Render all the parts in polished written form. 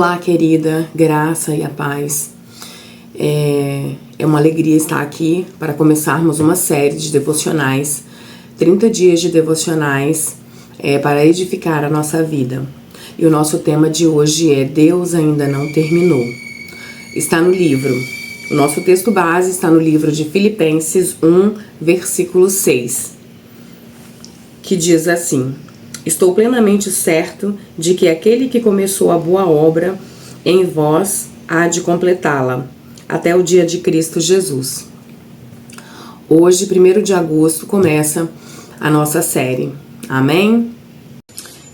Olá, querida, graça e a paz. É uma alegria estar aqui para começarmos uma série de devocionais, 30 dias de devocionais para edificar a nossa vida. E o nosso tema de hoje é Deus ainda não terminou. Está no livro. O nosso texto base está no livro de Filipenses 1, versículo 6, que diz assim: Estou plenamente certo de que aquele que começou a boa obra em vós há de completá-la, até o dia de Cristo Jesus. Hoje, 1º de agosto, começa a nossa série. Amém?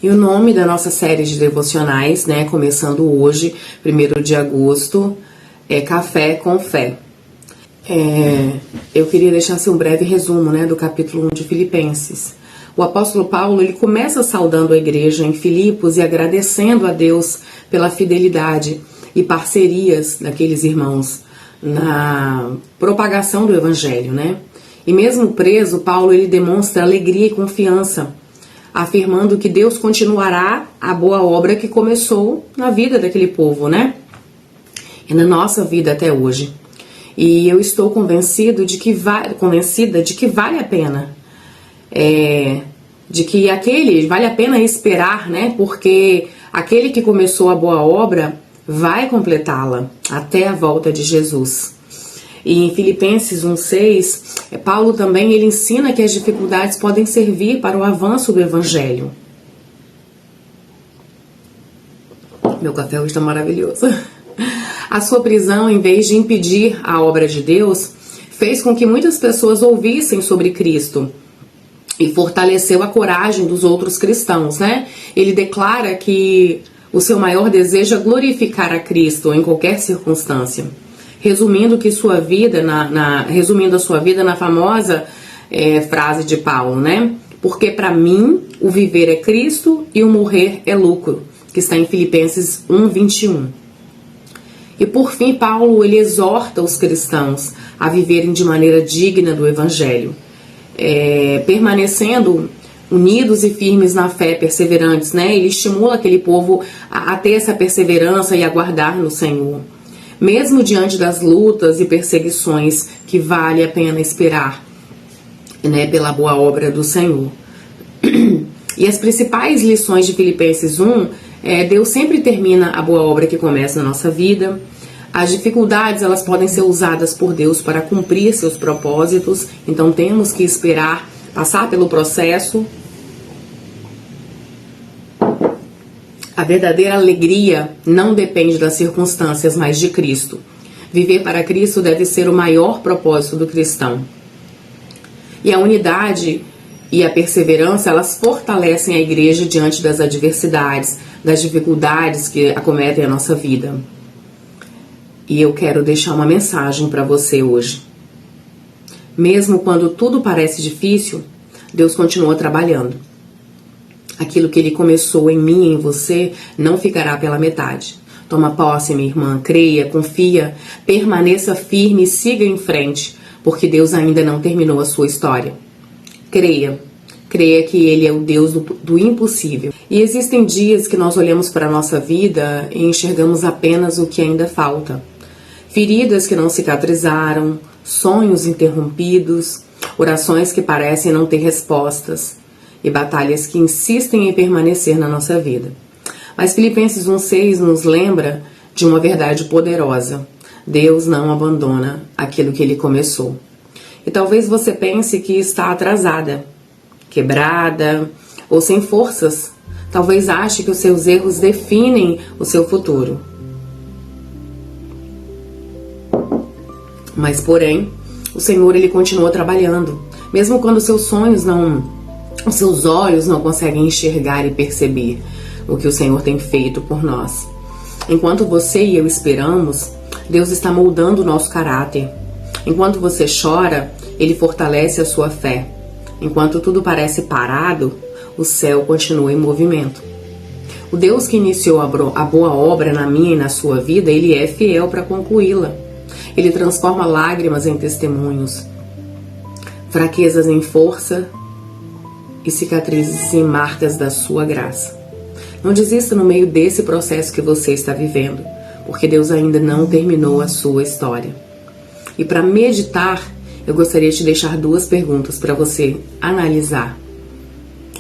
E o nome da nossa série de devocionais, começando hoje, 1º de agosto, é Café com Fé. Eu queria deixar um breve resumo, do capítulo 1 de Filipenses. O apóstolo Paulo, ele começa saudando a igreja em Filipos e agradecendo a Deus pela fidelidade e parcerias daqueles irmãos na propagação do evangelho, E mesmo preso, Paulo, ele demonstra alegria e confiança, afirmando que Deus continuará a boa obra que começou na vida daquele povo, E na nossa vida até hoje. E eu estou convencida de que vale a pena. De que vale a pena esperar, porque aquele que começou a boa obra vai completá-la até a volta de Jesus. E em Filipenses 1,6, Paulo também ele ensina que as dificuldades podem servir para o avanço do evangelho. Meu café hoje está maravilhoso. A sua prisão, em vez de impedir a obra de Deus, fez com que muitas pessoas ouvissem sobre Cristo e fortaleceu a coragem dos outros cristãos, Ele declara que o seu maior desejo é glorificar a Cristo em qualquer circunstância, resumindo a sua vida na famosa frase de Paulo, Porque para mim o viver é Cristo e o morrer é lucro, que está em Filipenses 1:21. E por fim, Paulo ele exorta os cristãos a viverem de maneira digna do evangelho, permanecendo unidos e firmes na fé, perseverantes, Ele estimula aquele povo a ter essa perseverança e a guardar no Senhor, mesmo diante das lutas e perseguições que vale a pena esperar, pela boa obra do Senhor. E as principais lições de Filipenses 1, Deus sempre termina a boa obra que começa na nossa vida. As dificuldades, elas podem ser usadas por Deus para cumprir seus propósitos, então temos que esperar, passar pelo processo. A verdadeira alegria não depende das circunstâncias, mas de Cristo. Viver para Cristo deve ser o maior propósito do cristão. E a unidade e a perseverança, elas fortalecem a igreja diante das adversidades, das dificuldades que acometem a nossa vida. E eu quero deixar uma mensagem para você hoje. Mesmo quando tudo parece difícil, Deus continua trabalhando. Aquilo que Ele começou em mim e em você não ficará pela metade. Toma posse, minha irmã, creia, confia, permaneça firme e siga em frente, porque Deus ainda não terminou a sua história. Creia que Ele é o Deus do impossível. E existem dias que nós olhamos para a nossa vida e enxergamos apenas o que ainda falta. Feridas que não cicatrizaram, sonhos interrompidos, orações que parecem não ter respostas e batalhas que insistem em permanecer na nossa vida. Mas Filipenses 1,6 nos lembra de uma verdade poderosa. Deus não abandona aquilo que Ele começou. E talvez você pense que está atrasada, quebrada ou sem forças. Talvez ache que os seus erros definem o seu futuro. Mas, porém, o Senhor ele continua trabalhando, mesmo quando os seus olhos não conseguem enxergar e perceber o que o Senhor tem feito por nós. Enquanto você e eu esperamos, Deus está moldando o nosso caráter. Enquanto você chora, Ele fortalece a sua fé. Enquanto tudo parece parado, o céu continua em movimento. O Deus que iniciou a boa obra na minha e na sua vida, Ele é fiel para concluí-la. Ele transforma lágrimas em testemunhos, fraquezas em força e cicatrizes em marcas da sua graça. Não desista no meio desse processo que você está vivendo, porque Deus ainda não terminou a sua história. E para meditar, eu gostaria de te deixar 2 perguntas para você analisar.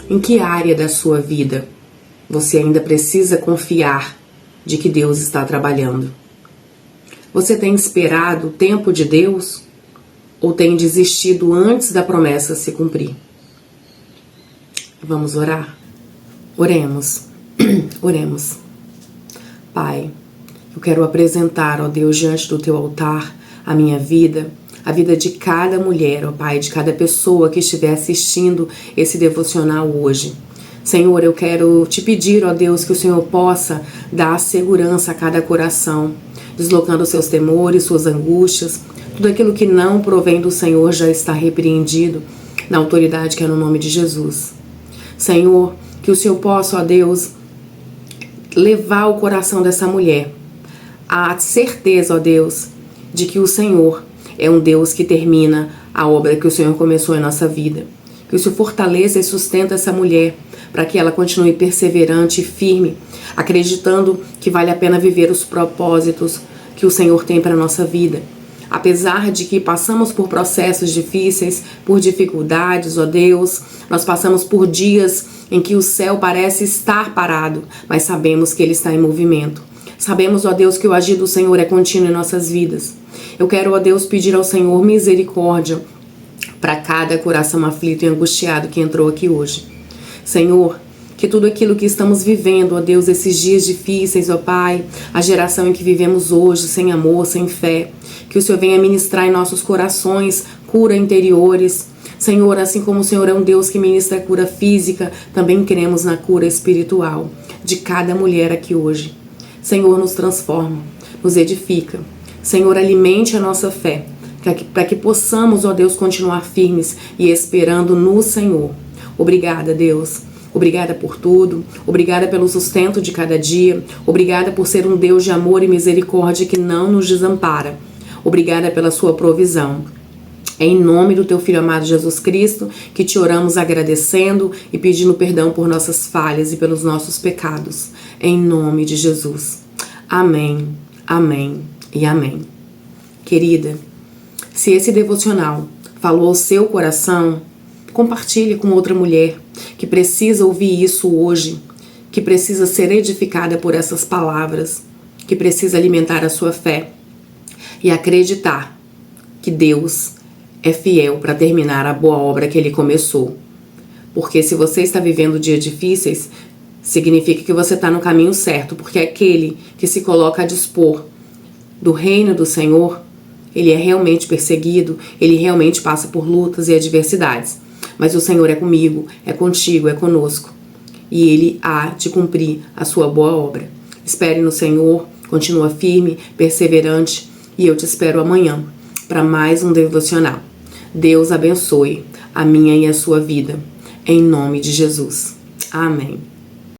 Em que área da sua vida você ainda precisa confiar de que Deus está trabalhando? Você tem esperado o tempo de Deus ou tem desistido antes da promessa se cumprir? Vamos orar? Oremos. Oremos. Pai, eu quero apresentar, ó Deus, diante do teu altar a minha vida, a vida de cada mulher, ó Pai, de cada pessoa que estiver assistindo esse devocional hoje. Senhor, eu quero te pedir, ó Deus, que o Senhor possa dar segurança a cada coração, deslocando seus temores, suas angústias, tudo aquilo que não provém do Senhor já está repreendido na autoridade que é no nome de Jesus. Senhor, que o Senhor possa, ó Deus, levar o coração dessa mulher à certeza, ó Deus, de que o Senhor é um Deus que termina a obra que o Senhor começou em nossa vida. Que o Senhor fortaleça e sustenta essa mulher para que ela continue perseverante e firme, acreditando que vale a pena viver os propósitos que o Senhor tem para a nossa vida. Apesar de que passamos por processos difíceis, por dificuldades, ó Deus, nós passamos por dias em que o céu parece estar parado, mas sabemos que ele está em movimento. Sabemos, ó Deus, que o agir do Senhor é contínuo em nossas vidas. Eu quero, ó Deus, pedir ao Senhor misericórdia para cada coração aflito e angustiado que entrou aqui hoje. Senhor, que tudo aquilo que estamos vivendo, ó Deus, esses dias difíceis, ó Pai, a geração em que vivemos hoje, sem amor, sem fé, que o Senhor venha ministrar em nossos corações cura interiores. Senhor, assim como o Senhor é um Deus que ministra cura física, também cremos na cura espiritual de cada mulher aqui hoje. Senhor, nos transforma, nos edifica. Senhor, alimente a nossa fé, para que possamos, ó Deus, continuar firmes e esperando no Senhor. Obrigada, Deus. Obrigada por tudo. Obrigada pelo sustento de cada dia. Obrigada por ser um Deus de amor e misericórdia que não nos desampara. Obrigada pela sua provisão. É em nome do teu Filho amado Jesus Cristo que te oramos agradecendo e pedindo perdão por nossas falhas e pelos nossos pecados. Em nome de Jesus. Amém, amém e amém. Querida, se esse devocional falou ao seu coração, compartilhe com outra mulher que precisa ouvir isso hoje, que precisa ser edificada por essas palavras, que precisa alimentar a sua fé e acreditar que Deus é fiel para terminar a boa obra que Ele começou. Porque se você está vivendo dias difíceis, significa que você está no caminho certo, porque aquele que se coloca a dispor do reino do Senhor, ele é realmente perseguido, ele realmente passa por lutas e adversidades. Mas o Senhor é comigo, é contigo, é conosco. E Ele há de cumprir a sua boa obra. Espere no Senhor, continua firme, perseverante, e eu te espero amanhã para mais um devocional. Deus abençoe a minha e a sua vida. Em nome de Jesus. Amém.